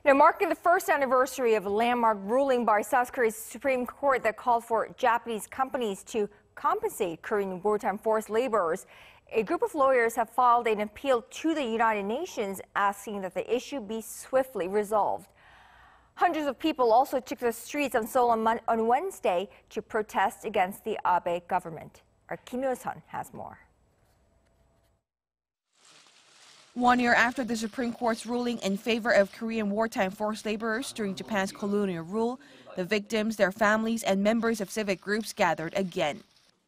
Now, marking the first anniversary of a landmark ruling by South Korea's Supreme Court that called for Japanese companies to compensate Korean wartime forced laborers, a group of lawyers have filed an appeal to the United Nations asking that the issue be swiftly resolved. Hundreds of people also took to the streets in Seoul on Wednesday to protest against the Abe government. Our Kim Hyo-sun has more. 1 year after the Supreme Court's ruling in favor of Korean wartime forced laborers during Japan's colonial rule, the victims, their families, and members of civic groups gathered again.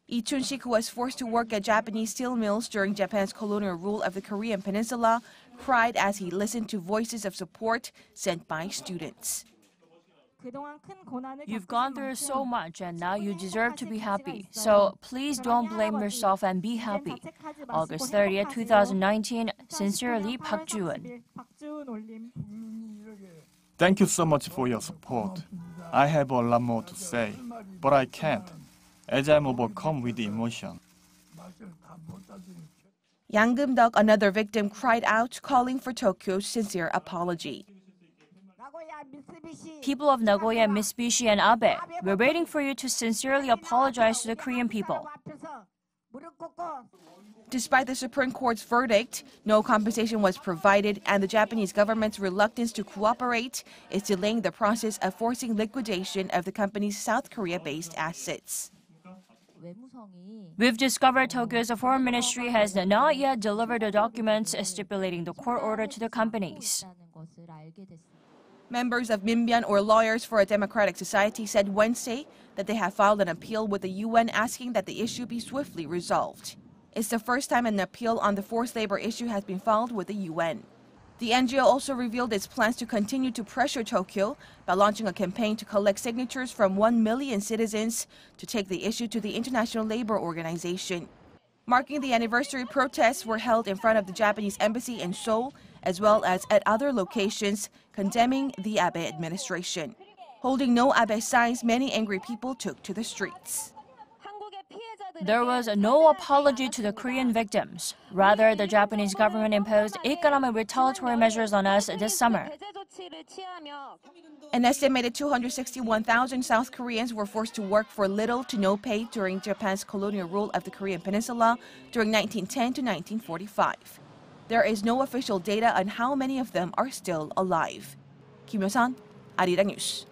Chun-shik, who was forced to work at Japanese steel mills during Japan's colonial rule of the Korean Peninsula, cried as he listened to voices of support sent by students. You've gone through so much and now you deserve to be happy. So please don't blame yourself and be happy. August 30th, 2019, sincerely, Park Joo-eun. Thank you so much for your support. I have a lot more to say, but I can't, as I'm overcome with emotion. Yang Geum-deok, another victim, cried out, calling for Tokyo's sincere apology. People of Nagoya, Mitsubishi, and Abe, we're waiting for you to sincerely apologize to the Korean people. Despite the Supreme Court's verdict, no compensation was provided, and the Japanese government's reluctance to cooperate is delaying the process of forcing liquidation of the company's South Korea-based assets. We've discovered Tokyo's foreign ministry has not yet delivered the documents stipulating the court order to the companies. Members of Minbyan, or Lawyers for a Democratic Society, said Wednesday that they have filed an appeal with the UN asking that the issue be swiftly resolved. It's the first time an appeal on the forced labor issue has been filed with the UN. The NGO also revealed its plans to continue to pressure Tokyo by launching a campaign to collect signatures from 1 million citizens to take the issue to the International Labor Organization. Marking the anniversary, protests were held in front of the Japanese embassy in Seoul, as well as at other locations, condemning the Abe administration. Holding no Abe signs, many angry people took to the streets. There was no apology to the Korean victims. Rather, the Japanese government imposed economic retaliatory measures on us this summer. An estimated 261,000 South Koreans were forced to work for little to no pay during Japan's colonial rule of the Korean Peninsula during 1910 to 1945. There is no official data on how many of them are still alive. Kim Hyo-sun, Arirang News.